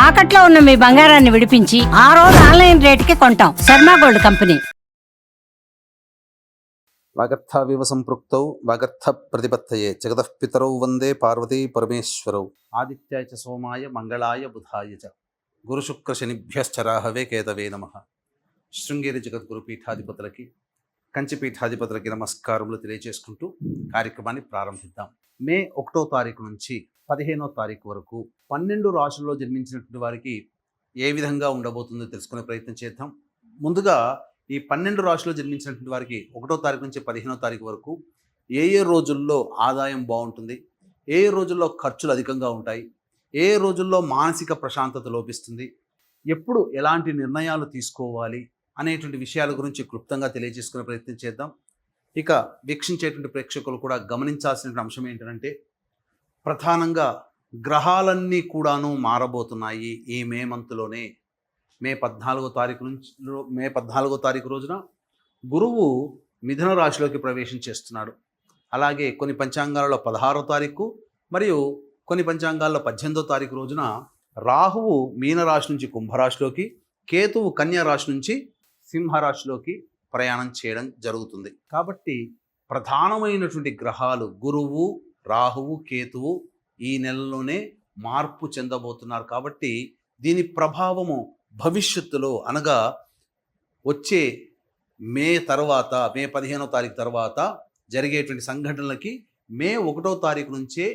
తాకట్లో ఉన్న మీ బంగారాన్ని విడిపించి ఆ రోజు ఆన్లైన్ రేటుకి కొంటాం. Sharma gold company. వాగర్థావివ సంపృక్తౌ వాగర్థ ప్రతిపత్తయే జగతః పితరౌ వందే పార్వతీ పరమేశ్వరౌ. ఆదిత్యాయ చ సోమాయ మంగళాయ బుధాయ చ గురుశుక్ర శనిభ్యశ్చరాహవే కేతవే నమః. శృంగేరి జగద్గురు పీఠాధిపతులకి, కంచి పీఠాధిపతులకి నమస్కారములు తెలియజేసుకుంటూ కార్యక్రమాన్ని ప్రారంభిద్దాం. మే 1వ తారీఖు నుంచి 15వ తారీఖు వరకు 12 రాశుల్లో జన్మించినటువంటి వారికి ఏ విధంగా ఉండబోతుందో తెలుసుకునే ప్రయత్నం చేద్దాం. ముందుగా ఈ 12 రాశుల్లో జన్మించినటువంటి వారికి 1వ తారీఖు నుంచి 15వ తారీఖు వరకు ఏ రోజుల్లో ఆదాయం బాగుంటుంది, ఏ రోజుల్లో ఖర్చులు అధికంగా ఉంటాయి, ఏ రోజుల్లో మానసిక ప్రశాంతత లోపిస్తుంది, ఎప్పుడు ఎలాంటి నిర్ణయాలు తీసుకోవాలి అనేటువంటి విషయాల గురించి క్లుప్తంగా తెలియజేసుకునే ప్రయత్నం చేద్దాం. ఇక వీక్షించేటువంటి ప్రేక్షకులు కూడా గమనించాల్సిన అంశం ఏంటంటే, ప్రధానంగా గ్రహాలన్నీ కూడాను మారబోతున్నాయి ఈ మే మంత్లోనే. మే 14వ తారీఖు రోజున గురువు మిథున రాశిలోకి ప్రవేశం చేస్తున్నాడు. అలాగే కొన్ని పంచాంగాలలో 16వ తారీఖు మరియు కొన్ని పంచాంగాల్లో 18వ తారీఖు రోజున రాహువు మీనరాశి నుంచి కుంభరాశిలోకి, కేతువు కన్యా రాశి నుంచి సింహరాశిలోకి ప్రయాణం చేయడం జరుగుతుంది. కాబట్టి ప్రధానమైనటువంటి గ్రహాలు గురువు, రాహువు, కేతువు ఈ నెలలోనే మార్పు చెందబోతున్నారు. కాబట్టి దీని ప్రభావము భవిష్యత్తులో అనగా వచ్చే మే 15వ తారీఖు తర్వాత జరిగేటువంటి సంఘటనలకి మే 1వ తారీఖు నుంచే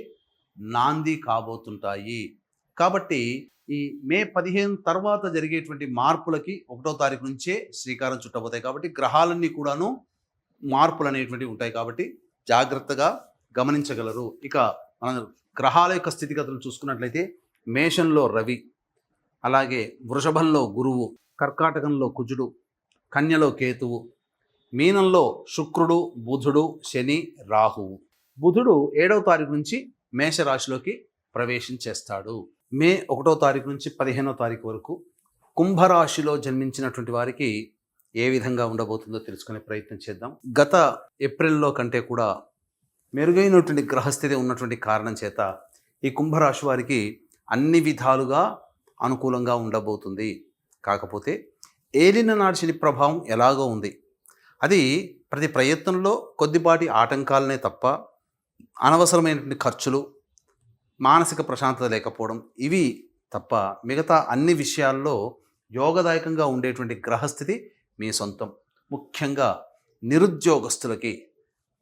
నాంది కాబోతుంటాయి. కాబట్టి ఈ మే 15 తర్వాత జరిగేటువంటి మార్పులకి 1వ తారీఖు నుంచే శ్రీకారం చుట్టబోతాయి. కాబట్టి గ్రహాలన్నీ కూడాను మార్పులు అనేటువంటివి ఉంటాయి. కాబట్టి జాగ్రత్తగా గమనించగలరు. ఇక మన గ్రహాల యొక్క స్థితిగతులు చూసుకున్నట్లయితే మేషంలో రవి, అలాగే వృషభంలో గురువు, కర్కాటకంలో కుజుడు, కన్యలో కేతువు, మీనంలో శుక్రుడు, బుధుడు, శని, రాహువు. బుధుడు 7వ తారీఖు నుంచి మేషరాశిలోకి ప్రవేశం చేస్తాడు. మే 1వ తారీఖు నుంచి 15వ తారీఖు వరకు కుంభరాశిలో జన్మించినటువంటి వారికి ఏ విధంగా ఉండబోతుందో తెలుసుకునే ప్రయత్నం చేద్దాం. గత ఏప్రిల్లో కంటే కూడా మెరుగైనటువంటి గ్రహస్థితి ఉన్నటువంటి కారణం చేత ఈ కుంభరాశి వారికి అన్ని విధాలుగా అనుకూలంగా ఉండబోతుంది. కాకపోతే ఏలిన నాటి శని ప్రభావం ఎలాగో ఉంది. అది ప్రతి ప్రయత్నంలో కొద్దిపాటి ఆటంకాలనే తప్ప అనవసరమైనటువంటి ఖర్చులు, మానసిక ప్రశాంతత లేకపోవడం ఇవి తప్ప మిగతా అన్ని విషయాల్లో యోగదాయకంగా ఉండేటువంటి గ్రహస్థితి మీ సొంతం. ముఖ్యంగా నిరుద్యోగస్తులకి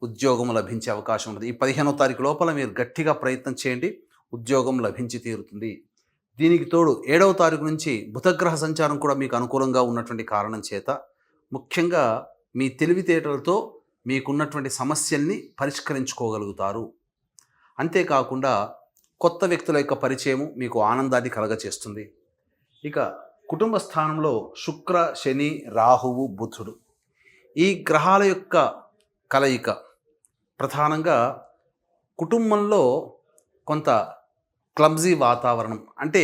ఉద్యోగం లభించే అవకాశం ఉంటుంది. ఈ 15వ తారీఖు లోపల మీరు గట్టిగా ప్రయత్నం చేయండి, ఉద్యోగం లభించి తీరుతుంది. దీనికి తోడు 7వ తారీఖు నుంచి బుధగ్రహ సంచారం కూడా మీకు అనుకూలంగా ఉన్నటువంటి కారణం చేత ముఖ్యంగా మీ తెలివితేటలతో మీకున్నటువంటి సమస్యల్ని పరిష్కరించుకోగలుగుతారు. అంతేకాకుండా కొత్త వ్యక్తుల యొక్క పరిచయము మీకు ఆనందాన్ని కలగచేస్తుంది. ఇక కుటుంబ స్థానంలో శుక్ర, శని, రాహువు, బుధుడు ఈ గ్రహాల యొక్క కలయిక ప్రధానంగా కుటుంబంలో కొంత క్లబ్జీ వాతావరణం, అంటే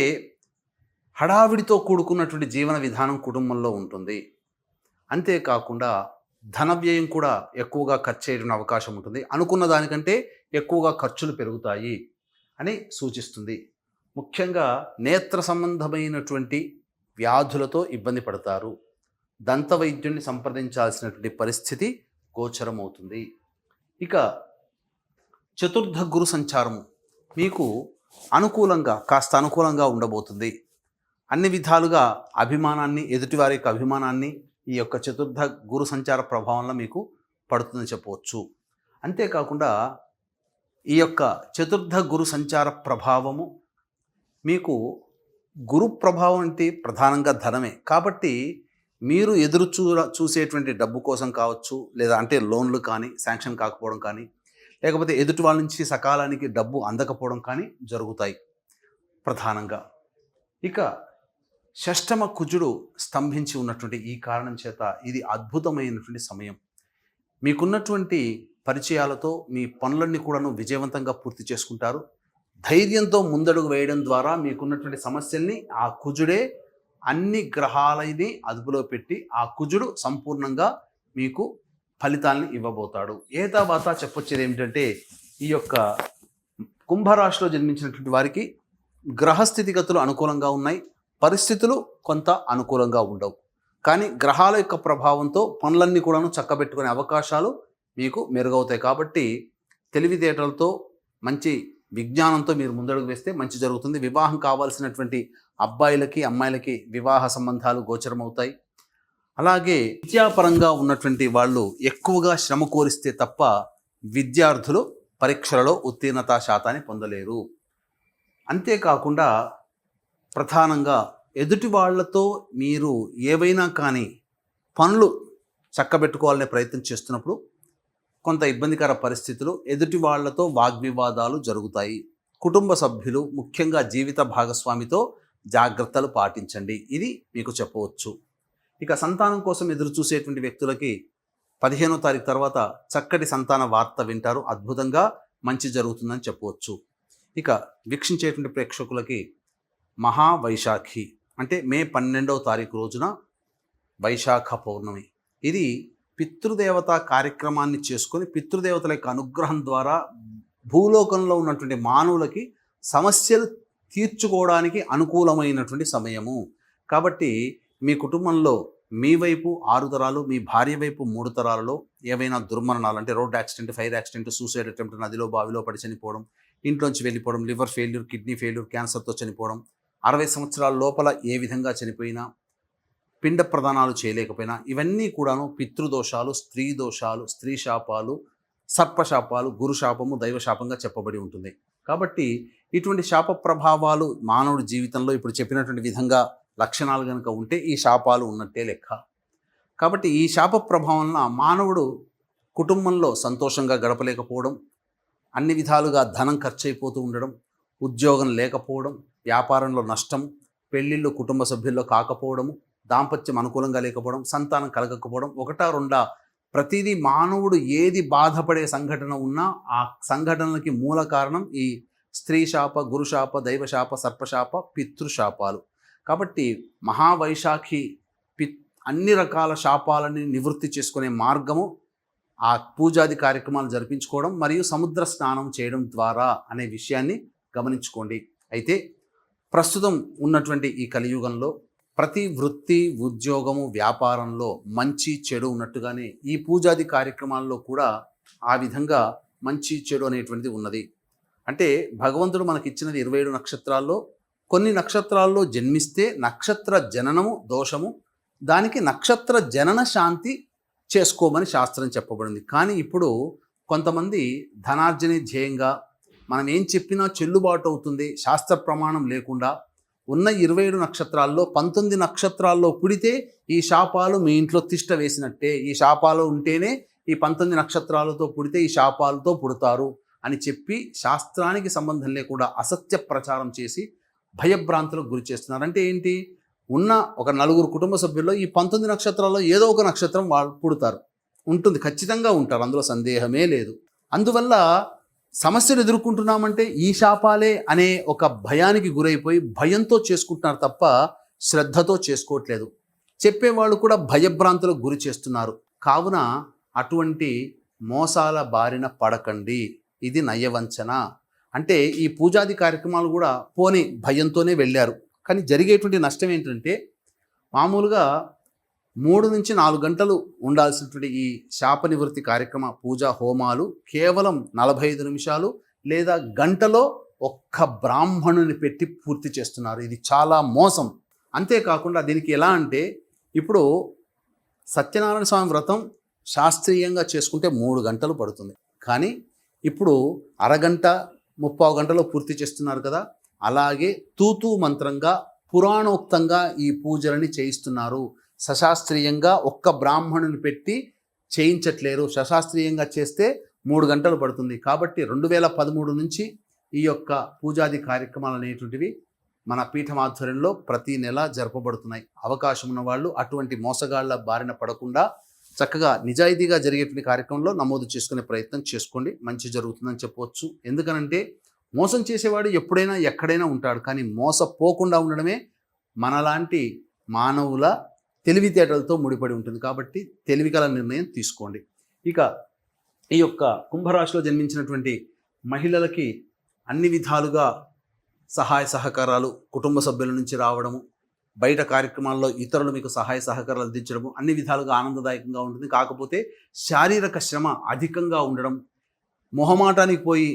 హడావిడితో కూడుకున్నటువంటి జీవన విధానం కుటుంబంలో ఉంటుంది. అంతేకాకుండా ధన వ్యయం కూడా ఎక్కువగా ఖర్చు అయ్యే అవకాశం ఉంటుంది. అనుకున్న దానికంటే ఎక్కువగా ఖర్చులు పెరుగుతాయి అని సూచిస్తుంది. ముఖ్యంగా నేత్ర సంబంధమైనటువంటి వ్యాధులతో ఇబ్బంది పడతారు. దంత వైద్యుడిని సంప్రదించాల్సినటువంటి పరిస్థితి గోచరమవుతుంది. ఇక చతుర్థ గురు సంచారము మీకు కాస్త అనుకూలంగా ఉండబోతుంది. అన్ని విధాలుగా అభిమానాన్ని, ఎదుటివారి యొక్క అభిమానాన్ని ఈ యొక్క చతుర్థ గురు సంచార ప్రభావంలో మీకు పడుతుందని చెప్పవచ్చు. అంతేకాకుండా ఈ యొక్క చతుర్థ గురు సంచార ప్రభావము మీకు గురు ప్రభావం అంటే ప్రధానంగా ధనమే. కాబట్టి మీరు చూసేటువంటి డబ్బు కోసం కావచ్చు, లేదా అంటే లోన్లు కానీ శాంక్షన్ కాకపోవడం కానీ, లేకపోతే ఎదుటి వాళ్ళ నుంచి సకాలానికి డబ్బు అందకపోవడం కానీ జరుగుతాయి ప్రధానంగా. ఇక షష్టమ కుజుడు స్తంభించి ఉన్నటువంటి ఈ కారణం చేత ఇది అద్భుతమైనటువంటి సమయం. మీకున్నటువంటి పరిచయాలతో మీ పనులన్నీ కూడాను విజయవంతంగా పూర్తి చేసుకుంటారు. ధైర్యంతో ముందడుగు వేయడం ద్వారా మీకున్నటువంటి సమస్యల్ని ఆ కుజుడే అన్ని గ్రహాలని అదుపులో పెట్టి ఆ కుజుడు సంపూర్ణంగా మీకు ఫలితాలను ఇవ్వబోతాడు. తర్వాత చెప్పొచ్చేది ఏమిటంటే, ఈ యొక్క కుంభరాశిలో జన్మించినటువంటి వారికి గ్రహస్థితిగతులు అనుకూలంగా ఉన్నాయి. పరిస్థితులు కొంత అనుకూలంగా ఉండవు. కానీ గ్రహాల యొక్క ప్రభావంతో పనులన్నీ కూడాను చక్కబెట్టుకునే అవకాశాలు మీకు మెరుగవుతాయి. కాబట్టి తెలివితేటలతో మంచి విజ్ఞానంతో మీరు ముందడుగు వేస్తే మంచి జరుగుతుంది. వివాహం కావాల్సినటువంటి అబ్బాయిలకి అమ్మాయిలకి వివాహ సంబంధాలు గోచరమవుతాయి. అలాగే విద్యాపరంగా ఉన్నటువంటి వాళ్ళు ఎక్కువగా శ్రమ కోరిస్తే తప్ప విద్యార్థులు పరీక్షలలో ఉత్తీర్ణతా శాతాన్ని పొందలేరు. అంతేకాకుండా ప్రధానంగా ఎదుటి వాళ్లతో మీరు ఏవైనా కానీ పనులు చక్కబెట్టుకోవాలనే ప్రయత్నం చేస్తున్నప్పుడు కొంత ఇబ్బందికర పరిస్థితులు, ఎదుటి వాళ్లతో వాగ్వివాదాలు జరుగుతాయి. కుటుంబ సభ్యులు ముఖ్యంగా జీవిత భాగస్వామితో జాగ్రత్తలు పాటించండి. ఇది మీకు చెప్పవచ్చు. ఇక సంతానం కోసం ఎదురు చూసేటువంటి వ్యక్తులకి 15వ తారీఖు తర్వాత చక్కటి సంతాన వార్త వింటారు. అద్భుతంగా మంచి జరుగుతుందని చెప్పవచ్చు. ఇక వీక్షించేటువంటి ప్రేక్షకులకి మహావైశాఖి అంటే మే 12వ తారీఖు రోజున వైశాఖ పౌర్ణమి. ఇది పితృదేవత కార్యక్రమాన్ని చేసుకొని పితృదేవతల యొక్క అనుగ్రహం ద్వారా భూలోకంలో ఉన్నటువంటి మానవులకి సమస్యలు తీర్చుకోవడానికి అనుకూలమైనటువంటి సమయము. కాబట్టి మీ కుటుంబంలో మీ వైపు 6 తరాలు, మీ భార్య వైపు 3 తరాలలో ఏవైనా దుర్మరణాలు అంటే road accident, fire accident, suicide attempt, నదిలో బావిలో పడి చనిపోవడం, ఇంట్లోంచి వెళ్ళిపోవడం, లివర్ ఫెయిల్యూర్, కిడ్నీ ఫెయిల్యూర్, క్యాన్సర్తో చనిపోవడం, 60 సంవత్సరాల లోపల ఏ విధంగా చనిపోయినా, పిండ ప్రదానాలు చేయలేకపోయినా, ఇవన్నీ కూడాను పితృదోషాలు, స్త్రీ దోషాలు, స్త్రీ శాపాలు, సర్పశాపాలు, గురుశాపము, దైవశాపంగా చెప్పబడి ఉంటుంది. కాబట్టి ఇటువంటి శాప ప్రభావాలు మానవుడి జీవితంలో ఇప్పుడు చెప్పినటువంటి విధంగా లక్షణాలు కనుక ఉంటే ఈ శాపాలు ఉన్నట్టే లెక్క. కాబట్టి ఈ శాప ప్రభావం వలన మానవుడు కుటుంబంలో సంతోషంగా గడపలేకపోవడం, అన్ని విధాలుగా ధనం ఖర్చు అయిపోతూ ఉండడం, ఉద్యోగం లేకపోవడం, వ్యాపారంలో నష్టం, పెళ్ళిళ్ళు కుటుంబ సభ్యుల్లో కాకపోవడము, దాంపత్యం అనుకూలంగా లేకపోవడం, సంతానం కలగకపోవడం, ఒకటా రెండా ప్రతిదీ మానవుడు ఏది బాధపడే సంఘటన ఉన్నా ఆ సంఘటనలకి మూల కారణం ఈ స్త్రీ శాప, గురుశాప, దైవశాప, సర్పశాప, పితృశాపాలు. కాబట్టి మహావైశాఖి అన్ని రకాల శాపాలని నివృత్తి చేసుకునే మార్గము ఆ పూజాది కార్యక్రమాలు జరిపించుకోవడం మరియు సముద్ర స్నానం చేయడం ద్వారా అనే విషయాన్ని గమనించుకోండి. అయితే ప్రస్తుతం ఉన్నటువంటి ఈ కలియుగంలో ప్రతి వృత్తి, ఉద్యోగము, వ్యాపారంలో మంచి చెడు ఉన్నట్టుగానే ఈ పూజాది కార్యక్రమాల్లో కూడా ఆ విధంగా మంచి చెడు అనేటువంటిది ఉన్నది. అంటే భగవంతుడు మనకిచ్చినది 27 నక్షత్రాల్లో కొన్ని నక్షత్రాల్లో జన్మిస్తే నక్షత్ర జననము దోషము, దానికి నక్షత్ర జనన శాంతి చేసుకోమని శాస్త్రం చెప్పబడింది. కానీ ఇప్పుడు కొంతమంది ధనార్జనే ధ్యేయంగా మనం ఏం చెప్పినా చెల్లుబాటు అవుతుంది శాస్త్ర ప్రమాణం లేకుండా ఉన్న 27 నక్షత్రాల్లో 19 నక్షత్రాల్లో పుడితే ఈ శాపాలు మీ ఇంట్లో తిష్ట వేసినట్టే, ఈ శాపాలు ఉంటేనే ఈ 19 నక్షత్రాలతో పుడితే ఈ శాపాలతో పుడతారు అని చెప్పి శాస్త్రానికి సంబంధం లేకుండా అసత్య ప్రచారం చేసి భయభ్రాంతులకు గురి చేస్తున్నారు. అంటే ఏంటి, ఉన్న ఒక 4 కుటుంబ సభ్యుల్లో ఈ 19 నక్షత్రాల్లో ఏదో ఒక నక్షత్రం వాళ్ళు పుడతారు, ఉంటుంది, ఖచ్చితంగా ఉంటారు, అందులో సందేహమే లేదు. అందువల్ల సమస్యలు ఎదుర్కొంటున్నామంటే ఈ శాపాలే అనే ఒక భయానికి గురైపోయి భయంతో చేసుకుంటున్నారు తప్ప శ్రద్ధతో చేసుకోవట్లేదు. చెప్పేవాళ్ళు కూడా భయభ్రాంతులకు గురి చేస్తున్నారు. కావున అటువంటి మోసాల బారిన పడకండి. ఇది నయవంచన. అంటే ఈ పూజాది కార్యక్రమాలు కూడా పోని భయంతోనే వెళ్ళారు. కానీ జరిగేటువంటి నష్టం ఏంటంటే మామూలుగా 3 నుంచి 4 గంటలు ఉండాల్సినటువంటి ఈ శాప నివృత్తి కార్యక్రమ పూజా హోమాలు కేవలం 45 నిమిషాలు లేదా గంటలో ఒక్క బ్రాహ్మణుని పెట్టి పూర్తి చేస్తున్నారు. ఇది చాలా మోసం. అంతేకాకుండా దీనికి ఎలా అంటే ఇప్పుడు సత్యనారాయణ స్వామి వ్రతం శాస్త్రీయంగా చేసుకుంటే 3 గంటలు పడుతుంది. కానీ ఇప్పుడు అరగంట 30 గంటలో పూర్తి చేస్తున్నారు కదా. అలాగే తూతూ మంత్రంగా పురాణోక్తంగా ఈ పూజలని చేయిస్తున్నారు. సశాస్త్రీయంగా ఒక్క బ్రాహ్మణుని పెట్టి చేయించట్లేరు. సశాస్త్రీయంగా చేస్తే 3 గంటలు పడుతుంది. కాబట్టి 2013 నుంచి ఈ యొక్క పూజాది కార్యక్రమాలు అనేటువంటివి మన పీఠమాధ్వర్యంలో ప్రతి నెల జరపబడుతున్నాయి. అవకాశం ఉన్న వాళ్ళు అటువంటి మోసగాళ్ల బారిన పడకుండా చక్కగా నిజాయితీగా జరిగేటువంటి కార్యక్రమంలో నమోదు చేసుకునే ప్రయత్నం చేసుకోండి. మంచి జరుగుతుందని చెప్పవచ్చు. ఎందుకనంటే మోసం చేసేవాడు ఎప్పుడైనా ఎక్కడైనా ఉంటాడు. కానీ మోసపోకుండా ఉండడమే మనలాంటి మానవుల తెలివితేటలతో ముడిపడి ఉంటుంది. కాబట్టి తెలివిగల నిర్ణయం తీసుకోండి. ఇక ఈ యొక్క కుంభరాశిలో జన్మించినటువంటి మహిళలకి అన్ని విధాలుగా సహాయ సహకారాలు కుటుంబ సభ్యుల నుంచి రావడము, బయట కార్యక్రమాల్లో ఇతరులు మీకు సహాయ సహకారాలు అందించడము అన్ని విధాలుగా ఆనందదాయకంగా ఉంటుంది. కాకపోతే శారీరక శ్రమ అధికంగా ఉండడం, మొహమాటానికి పోయి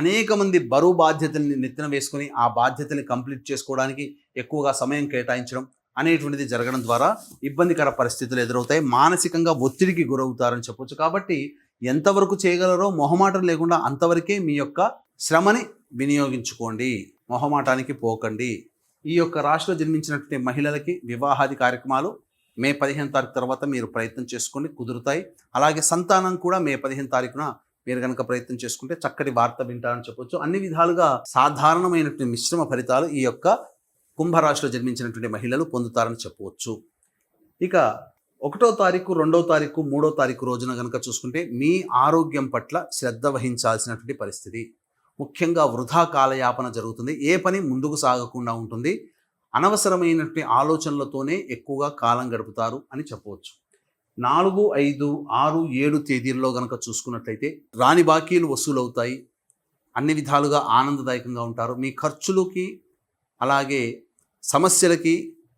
అనేక మంది బరువు బాధ్యతల్ని నెత్తిన వేసుకొని ఆ బాధ్యతని కంప్లీట్ చేసుకోవడానికి ఎక్కువగా సమయం కేటాయించడం అనేటువంటిది జరగడం ద్వారా ఇబ్బందికర పరిస్థితులు ఎదురవుతాయి. మానసికంగా ఒత్తిడికి గురవుతారని చెప్పొచ్చు. కాబట్టి ఎంతవరకు చేయగలరో మొహమాటం లేకుండా అంతవరకే మీ యొక్క శ్రమని వినియోగించుకోండి, మొహమాటానికి పోకండి. ఈ యొక్క రాశిలో జన్మించినటువంటి మహిళలకి వివాహాది కార్యక్రమాలు మే 15 తారీఖు తర్వాత మీరు ప్రయత్నం చేసుకోండి, కుదురుతాయి. అలాగే సంతానం కూడా మే 15 తారీఖున మీరు కనుక ప్రయత్నం చేసుకుంటే చక్కటి వార్త వింటారని చెప్పొచ్చు. అన్ని విధాలుగా సాధారణమైనటువంటి మిశ్రమ ఫలితాలు ఈ యొక్క కుంభరాశిలో జన్మించినటువంటి మహిళలు పొందుతారని చెప్పవచ్చు. ఇక 1వ తారీఖు, 2వ తారీఖు, 3వ తారీఖు రోజున కనుక చూసుకుంటే మీ ఆరోగ్యం పట్ల శ్రద్ధ వహించాల్సినటువంటి పరిస్థితి. ముఖ్యంగా వృధా కాలయాపన జరుగుతుంది, ఏ పని ముందుకు సాగకుండా ఉంటుంది, అనవసరమైనటువంటి ఆలోచనలతోనే ఎక్కువగా కాలం గడుపుతారు అని చెప్పవచ్చు. 4, 5, 6, 7 తేదీల్లో కనుక చూసుకున్నట్లయితే రాని బాకీలు వసూలవుతాయి, అన్ని విధాలుగా ఆనందదాయకంగా ఉంటారు. మీ ఖర్చులకి అలాగే సమస్యలకి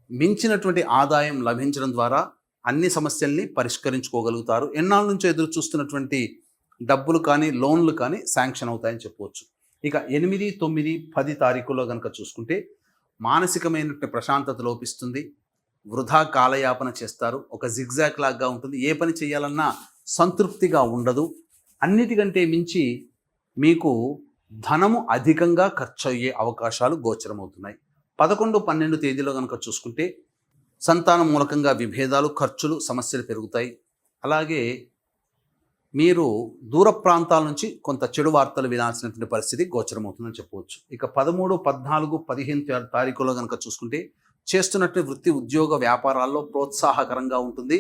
మించినటువంటి ఆదాయం లభించడం ద్వారా అన్ని సమస్యల్ని పరిష్కరించుకోగలుగుతారు. ఎన్నాళ్ళ నుంచో ఎదురు చూస్తున్నటువంటి డబ్బులు కానీ లోన్లు కానీ శాంక్షన్ అవుతాయని చెప్పవచ్చు. ఇక 8, 9, 10 తారీఖుల్లో కనుక చూసుకుంటే మానసికమైనటువంటి ప్రశాంతత లోపిస్తుంది, వృధా కాలయాపన చేస్తారు, ఒక జిగ్జాగ్ లాగా ఉంటుంది, ఏ పని చేయాలన్నా సంతృప్తిగా ఉండదు. అన్నిటికంటే మించి మీకు ధనము అధికంగా ఖర్చు అయ్యే అవకాశాలు గోచరమవుతున్నాయి. 11, 12 తేదీలో కనుక చూసుకుంటే సంతానం మూలకంగా విభేదాలు, ఖర్చులు, సమస్యలు పెరుగుతాయి. అలాగే మీరు దూర ప్రాంతాల నుంచి కొంత చెడు వార్తలు వినాల్సినటువంటి పరిస్థితి గోచరమవుతుందని చెప్పవచ్చు. ఇక 13, 14, 15 తారీఖులో కనుక చూసుకుంటే చేస్తున్నట్టు వృత్తి, ఉద్యోగ, వ్యాపారాల్లో ప్రోత్సాహకరంగా ఉంటుంది.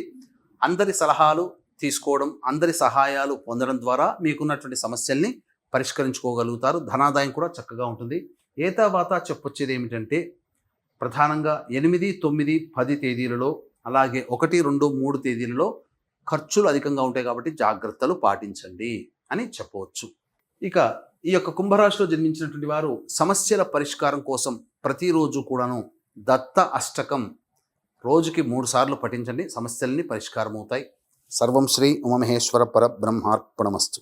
అందరి సలహాలు తీసుకోవడం, అందరి సహాయాలు పొందడం ద్వారా మీకున్నటువంటి సమస్యల్ని పరిష్కరించుకోగలుగుతారు. ధనాదాయం కూడా చక్కగా ఉంటుంది. ఏతావాత చెప్పొచ్చేది ఏమిటంటే ప్రధానంగా 8, 9, 10 తేదీలలో అలాగే 1, 2, 3 తేదీలలో ఖర్చులు అధికంగా ఉంటాయి కాబట్టి జాగ్రత్తలు పాటించండి అని చెప్పవచ్చు. ఇక ఈ యొక్క కుంభరాశిలో జన్మించినటువంటి వారు సమస్యల పరిష్కారం కోసం ప్రతిరోజు కూడాను దత్త అష్టకం రోజుకి 3 సార్లు పఠించండి, సమస్యల్ని పరిష్కారం అవుతాయి. సర్వం శ్రీ ఉమామహేశ్వర పరబ్రహ్మార్పణమస్తు.